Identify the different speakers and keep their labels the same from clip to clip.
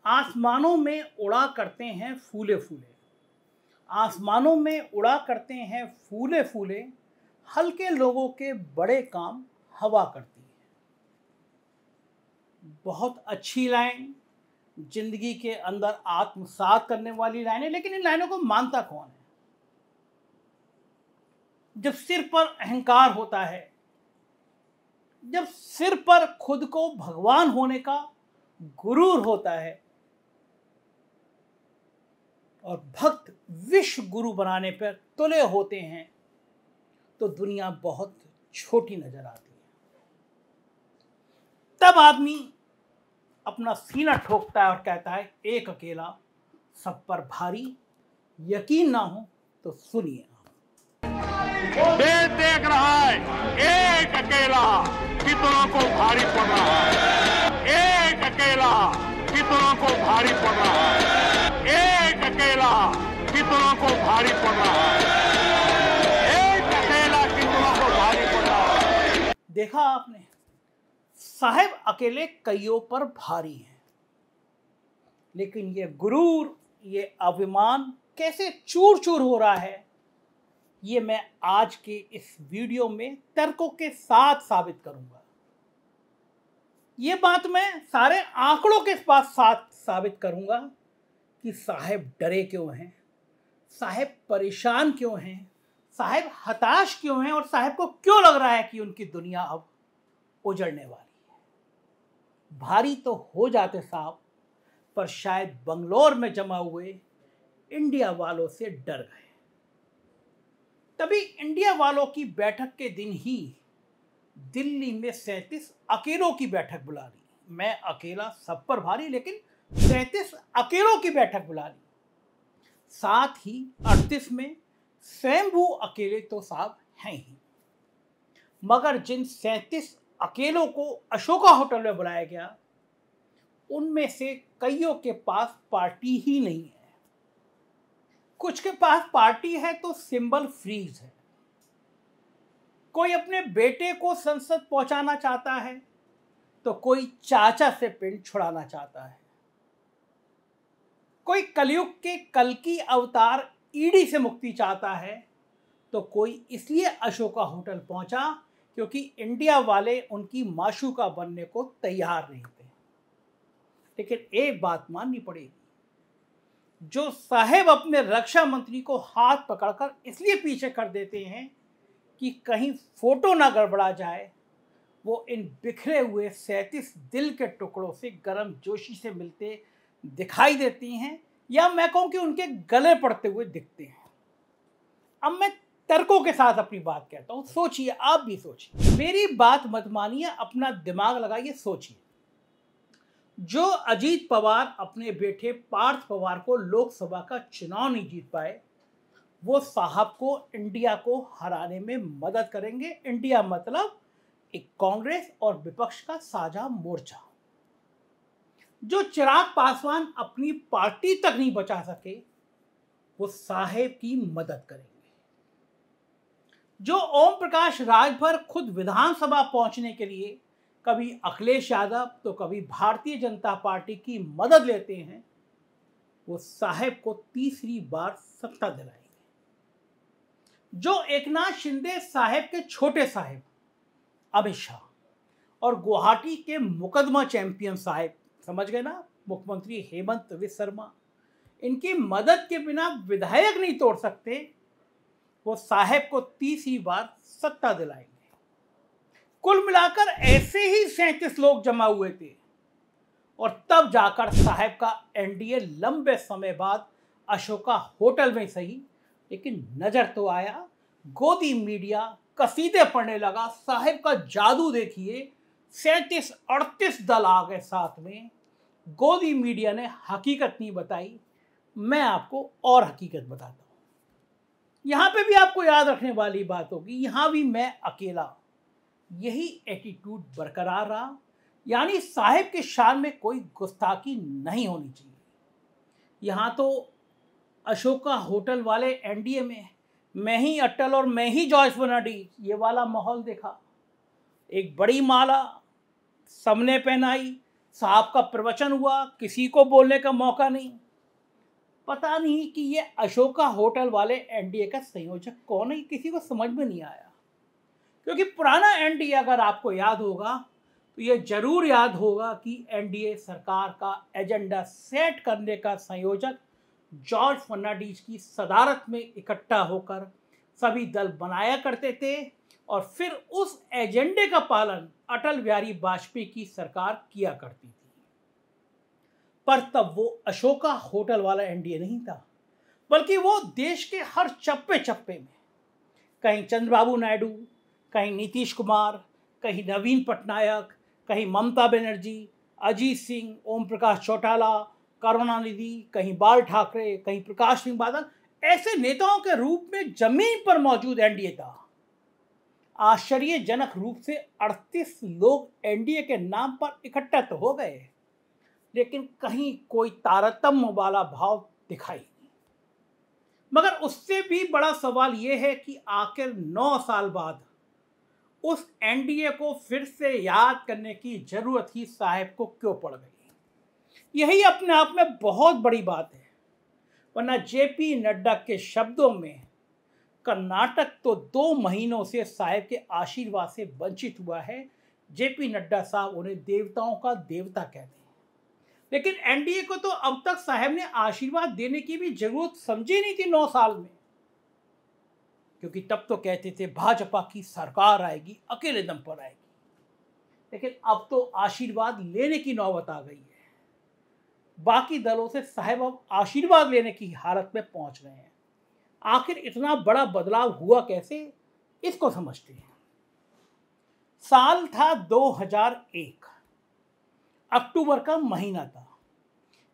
Speaker 1: आसमानों में उड़ा करते हैं फूले फूले, आसमानों में उड़ा करते हैं फूले फूले, हल्के लोगों के बड़े काम हवा करती है। बहुत अच्छी लाइन, जिंदगी के अंदर आत्मसात करने वाली लाइन है, लेकिन इन लाइनों को मानता कौन है? जब सिर पर अहंकार होता है, जब सिर पर खुद को भगवान होने का गुरूर होता है और भक्त विश्व गुरु बनाने पर तुले होते हैं, तो दुनिया बहुत छोटी नजर आती है। तब आदमी अपना सीना ठोकता है और कहता है, एक अकेला सब पर भारी, यकीन ना हो तो सुनिए।
Speaker 2: देश देख रहा है, एक अकेला कितनों को भारी पड़ रहा है, एक अकेला कितनों को भारी पड़ रहा है, एक अकेला कितनों को भारी पड़ रहा है, एक अकेला कितनों को भारी पड़ रहा है।
Speaker 1: देखा आपने, साहेब अकेले कईयों पर भारी हैं, लेकिन ये गुरूर, ये अभिमान कैसे चूर चूर हो रहा है, ये मैं आज के इस वीडियो में तर्कों के साथ साबित करूंगा। ये बात मैं सारे आंकड़ों के साथ साबित करूंगा कि साहेब डरे क्यों हैं, साहेब परेशान क्यों हैं, साहेब हताश क्यों हैं और साहेब को क्यों लग रहा है कि उनकी दुनिया अब उजड़ने वाली है। भारी तो हो जाते साहब, पर शायद बंगलोर में जमा हुए इंडिया वालों से डर गए। तभी इंडिया वालों की बैठक के दिन ही दिल्ली में 37 अकेलों की बैठक बुला ली। मैं अकेला सब पर भारी, लेकिन 37 अकेलों की बैठक बुला ली। साथ ही 38 में स्वयंभू अकेले तो साहब हैं ही, मगर जिन 37 अकेलों को अशोका होटल में बुलाया गया, उनमें से कईयों के पास पार्टी ही नहीं है। कुछ के पास पार्टी है तो सिंबल फ्रीज है। कोई अपने बेटे को संसद पहुंचाना चाहता है, तो कोई चाचा से पिंड छुड़ाना चाहता है। कोई कलयुग के कल्कि अवतार ईडी से मुक्ति चाहता है, तो कोई इसलिए अशोका होटल पहुंचा क्योंकि इंडिया वाले उनकी माशूका बनने को तैयार नहीं थे। लेकिन एक बात माननी पड़ेगी, जो साहेब अपने रक्षा मंत्री को हाथ पकड़कर इसलिए पीछे कर देते हैं कि कहीं फोटो ना गड़बड़ा जाए, वो इन बिखरे हुए 37 दिल के टुकड़ों से गर्म जोशी से मिलते दिखाई देती हैं, या मैं कहूं कि उनके गले पड़ते हुए दिखते हैं। अब मैं तर्कों के साथ अपनी बात कहता हूं, सोचिए, आप भी सोचिए, मेरी बात मत मानिए, अपना दिमाग लगाइए, सोचिए। जो अजीत पवार अपने बेटे पार्थ पवार को लोकसभा का चुनाव नहीं जीत पाए, वो साहब को इंडिया को हराने में मदद करेंगे। इंडिया मतलब एक कांग्रेस और विपक्ष का साझा मोर्चा। जो चिराग पासवान अपनी पार्टी तक नहीं बचा सके, वो साहेब की मदद करेंगे। जो ओम प्रकाश राजभर खुद विधानसभा पहुंचने के लिए कभी अखिलेश यादव तो कभी भारतीय जनता पार्टी की मदद लेते हैं, वो साहेब को तीसरी बार सत्ता दिलाएंगे। जो एकनाथ शिंदे साहेब के छोटे साहेब अमित शाह और गुवाहाटी के मुकदमा चैंपियन साहेब, समझ गए ना, मुख्यमंत्री हेमंत विश्व शर्मा, इनकी मदद के बिना विधायक नहीं तोड़ सकते, वो साहेब को तीसरी बार सत्ता दिलाएंगे। कुल मिलाकर ऐसे ही 37 लोग जमा हुए थे, और तब जाकर साहेब का एनडीए लंबे समय बाद अशोका होटल में सही, लेकिन नजर तो आया। गोदी मीडिया कसीदे पढ़ने लगा, साहेब का जादू देखिए। 37-38 दल आ गए साथ में। गोदी मीडिया ने हकीकत नहीं बताई, मैं आपको और हकीकत बताता हूं। यहां पे भी आपको याद रखने वाली बात होगी, यहां भी मैं अकेला, यही एटीट्यूड बरकरार रहा। यानी साहेब के शान में कोई गुस्ताखी नहीं होनी चाहिए। यहां तो अशोका होटल वाले एनडीए में मैं ही अटल और मैं ही जॉर्ज फर्नांडीज, ये वाला माहौल देखा। एक बड़ी माला सबने पहनाई, साहब का प्रवचन हुआ, किसी को बोलने का मौका नहीं। पता नहीं कि ये अशोका होटल वाले एनडीए का संयोजक कौन है, किसी को समझ में नहीं आया। क्योंकि पुराना एनडीए अगर आपको याद होगा तो ये जरूर याद होगा कि एनडीए सरकार का एजेंडा सेट करने का संयोजक जॉर्ज फर्नांडीज की सदारत में इकट्ठा होकर सभी दल बनाया करते थे और फिर उस एजेंडे का पालन अटल बिहारी वाजपेयी की सरकार किया करती थी। पर तब वो अशोका होटल वाला एनडीए नहीं था, बल्कि वो देश के हर चप्पे चप्पे में कहीं चंद्रबाबू नायडू, कहीं नीतीश कुमार, कहीं नवीन पटनायक, कहीं ममता बनर्जी, अजीत सिंह, ओम प्रकाश चौटाला, करुणानिधि, कहीं बाल ठाकरे, कहीं प्रकाश सिंह बादल, ऐसे नेताओं के रूप में जमीन पर मौजूद एनडीए था। आश्चर्यजनक रूप से 38 लोग एनडीए के नाम पर इकट्ठा तो हो गए, लेकिन कहीं कोई तारतम्य वाला भाव दिखाई नहीं। मगर उससे भी बड़ा सवाल यह है कि आखिर 9 साल बाद उस एनडीए को फिर से याद करने की जरूरत ही साहब को क्यों पड़ गई। यही अपने आप में बहुत बड़ी बात है। वरना जेपी नड्डा के शब्दों में कर्नाटक तो 2 महीनों से साहब के आशीर्वाद से वंचित हुआ है। जेपी नड्डा साहब उन्हें देवताओं का देवता कहते हैं, लेकिन एनडीए को तो अब तक साहब ने आशीर्वाद देने की भी जरूरत समझी नहीं थी 9 साल में। क्योंकि तब तो कहते थे भाजपा की सरकार आएगी, अकेले दम पर आएगी, लेकिन अब तो आशीर्वाद लेने की नौबत आ गई है। बाकी दलों से साहब अब आशीर्वाद लेने की हालत में पहुंच गए हैं। आखिर इतना बड़ा बदलाव हुआ कैसे, इसको समझते हैं। साल था 2001, अक्टूबर का महीना था।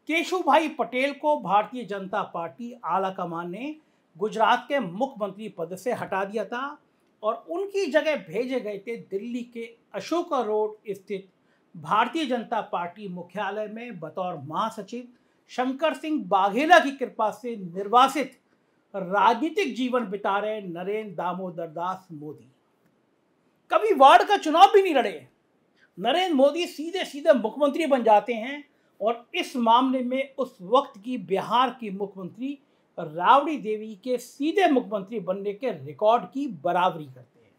Speaker 1: केशुभाई पटेल को भारतीय जनता पार्टी आलाकमान ने गुजरात के मुख्यमंत्री पद से हटा दिया था और उनकी जगह भेजे गए थे दिल्ली के अशोका रोड स्थित भारतीय जनता पार्टी मुख्यालय में बतौर महासचिव शंकर सिंह बाघेला की कृपा से निर्वासित राजनीतिक जीवन बिता रहे नरेंद्र दामोदर दास मोदी। कभी वार्ड का चुनाव भी नहीं लड़े। नरेंद्र मोदी सीधे सीधे मुख्यमंत्री बन जाते हैं और इस मामले में उस वक्त की बिहार की मुख्यमंत्री राबड़ी देवी के सीधे मुख्यमंत्री बनने के रिकॉर्ड की बराबरी करते हैं।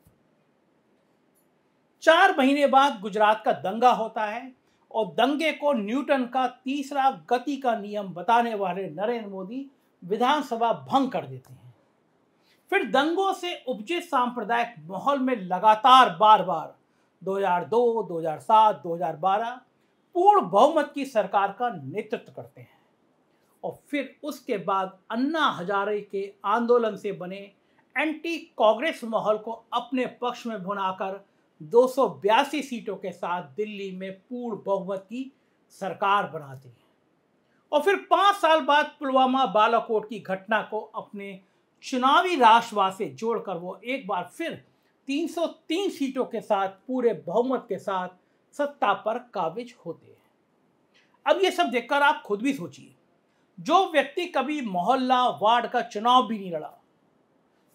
Speaker 1: 4 महीने बाद गुजरात का दंगा होता है और दंगे को न्यूटन का तीसरा गति का नियम बताने वाले नरेंद्र मोदी विधानसभा भंग कर देते हैं। फिर दंगों से उपजे सांप्रदायिक माहौल में लगातार बार बार 2002, 2007, 2012 पूर्ण बहुमत की सरकार का नेतृत्व करते हैं और फिर उसके बाद अन्ना हजारे के आंदोलन से बने एंटी कांग्रेस माहौल को अपने पक्ष में भुनाकर 282 सीटों के साथ दिल्ली में पूर्ण बहुमत की सरकार बनाते हैं और फिर 5 साल बाद पुलवामा बालाकोट की घटना को अपने चुनावी राष्ट्रवाद से जोड़कर वो एक बार फिर 303 सीटों के साथ पूरे बहुमत के साथ सत्ता पर काबिज होते हैं। अब ये सब देखकर आप खुद भी सोचिए, जो व्यक्ति कभी मोहल्ला वार्ड का चुनाव भी नहीं लड़ा,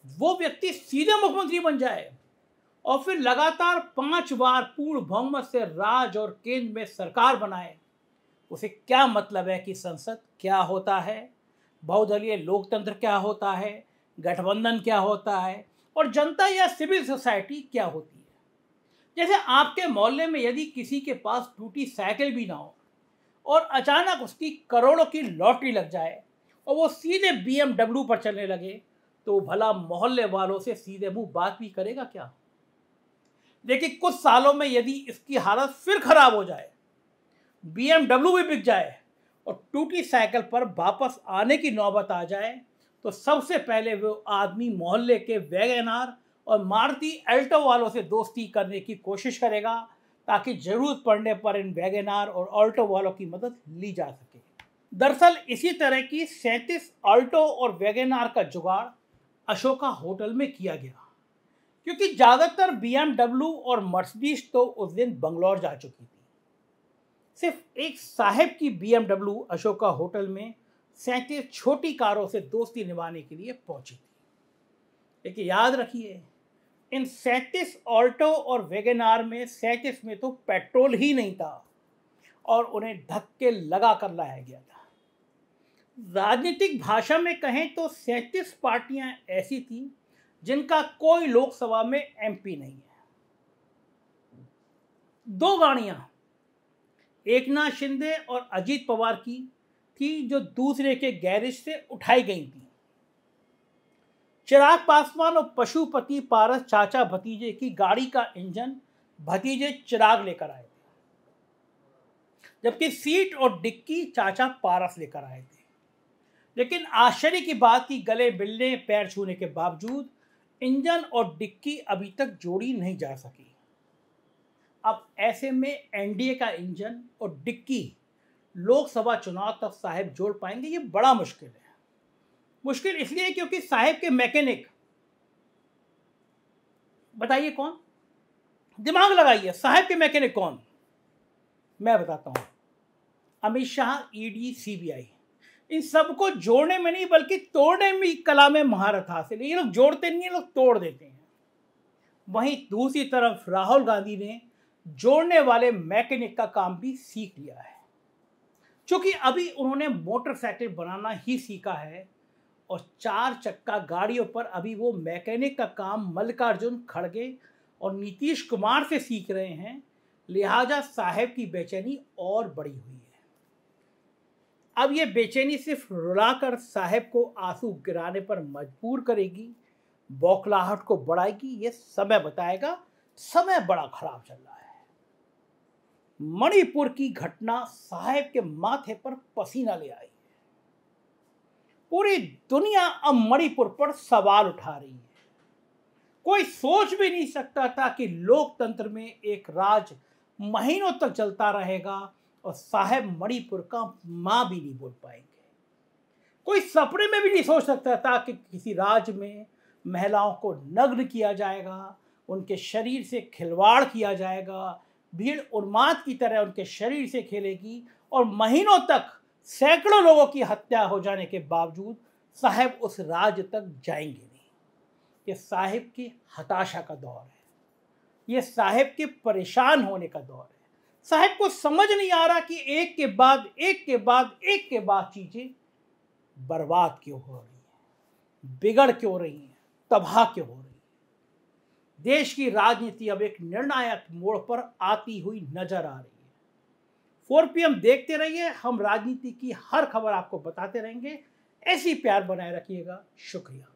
Speaker 1: वो व्यक्ति सीधे मुख्यमंत्री बन जाए और फिर लगातार 5 बार पूर्ण बहुमत से राज्य और केंद्र में सरकार बनाए। उसे क्या मतलब है कि संसद क्या होता है, बहुदलीय लोकतंत्र क्या होता है, गठबंधन क्या होता है और जनता या सिविल सोसाइटी क्या होती है। जैसे आपके मोहल्ले में यदि किसी के पास टूटी साइकिल भी ना हो और अचानक उसकी करोड़ों की लॉटरी लग जाए और वो सीधे BMW पर चलने लगे, तो भला मोहल्ले वालों से सीधे मुंह बात भी करेगा क्या? लेकिन कुछ सालों में यदि इसकी हालत फिर खराब हो जाए, BMW भी बिक जाए और टूटी साइकिल पर वापस आने की नौबत आ जाए, तो सबसे पहले वो आदमी मोहल्ले के वैगनआर और मारुति अल्टो वालों से दोस्ती करने की कोशिश करेगा ताकि जरूरत पड़ने पर इन वैगनआर और ऑल्टो वालों की मदद ली जा सके। दरअसल इसी तरह की 37 ऑल्टो और वैगनआर का जुगाड़ अशोका होटल में किया गया, क्योंकि ज़्यादातर BMW और मर्सिडीज तो उस दिन बंगलौर जा चुकी थी। सिर्फ एक साहब की BMW अशोका होटल में 37 छोटी कारों से दोस्ती निभाने के लिए पहुंची थी। लेकिन याद रखिए, इन 37 ऑल्टो और वैगनआर में 37 में तो पेट्रोल ही नहीं था और उन्हें धक्के लगा कर लाया गया था। राजनीतिक भाषा में कहें तो 37 पार्टियां ऐसी थीं जिनका कोई लोकसभा में एमपी नहीं है। 2 गाड़ियां एकनाथ शिंदे और अजीत पवार की थी जो दूसरे के गैरेज से उठाई गई थी। चिराग पासवान और पशुपति पारस चाचा भतीजे की गाड़ी का इंजन भतीजे चिराग लेकर आए थे, जबकि सीट और डिक्की चाचा पारस लेकर आए थे। लेकिन आश्चर्य की बात कि गले मिलने पैर छूने के बावजूद इंजन और डिक्की अभी तक जोड़ी नहीं जा सकी। अब ऐसे में एनडीए का इंजन और डिक्की लोकसभा चुनाव तक साहब जोड़ पाएंगे, ये बड़ा मुश्किल है। मुश्किल इसलिए क्योंकि साहब के मैकेनिक, बताइए कौन, दिमाग लगाइए, साहब के मैकेनिक कौन? मैं बताता हूं, अमित शाह, ईडी, सीबीआई, इन सबको जोड़ने में नहीं बल्कि तोड़ने में कला में महारत हासिल है। ये लोग जोड़ते नहीं है, लोग तोड़ देते हैं। वहीं दूसरी तरफ राहुल गांधी ने जोड़ने वाले मैकेनिक का काम भी सीख लिया है। क्योंकि अभी उन्होंने मोटरसाइकिल बनाना ही सीखा है और 4 चक्का गाड़ियों पर अभी वो मैकेनिक का काम मल्लिकार्जुन खड़गे और नीतीश कुमार से सीख रहे हैं। लिहाजा साहब की बेचैनी और बड़ी हुई है। अब ये बेचैनी सिर्फ रुलाकर साहब को आंसू गिराने पर मजबूर करेगी, बौखलाहट को बढ़ाएगी, ये समय बताएगा। समय बड़ा खराब चल रहा है। मणिपुर की घटना साहब के माथे पर पसीना ले आई है। पूरी दुनिया अब मणिपुर पर सवाल उठा रही है। कोई सोच भी नहीं सकता था कि लोकतंत्र में एक राज महीनों तक चलता रहेगा और साहब मणिपुर का मां भी नहीं बोल पाएंगे। कोई सपने में भी नहीं सोच सकता था कि किसी राज्य में महिलाओं को नग्न किया जाएगा, उनके शरीर से खिलवाड़ किया जाएगा, भीड़ उन्माद की तरह उनके शरीर से खेलेगी और महीनों तक सैकड़ों लोगों की हत्या हो जाने के बावजूद साहब उस राज्य तक जाएंगे नहीं। ये साहब की हताशा का दौर है, ये साहब के परेशान होने का दौर है। साहब को समझ नहीं आ रहा कि एक के बाद एक के बाद एक के बाद चीजें बर्बाद क्यों हो रही हैं, बिगड़ क्यों रही हैं, तबाह क्यों हो रही है। देश की राजनीति अब एक निर्णायक मोड़ पर आती हुई नजर आ रही है। 4 PM देखते रहिए, हम राजनीति की हर खबर आपको बताते रहेंगे। ऐसी प्यार बनाए रखिएगा। शुक्रिया।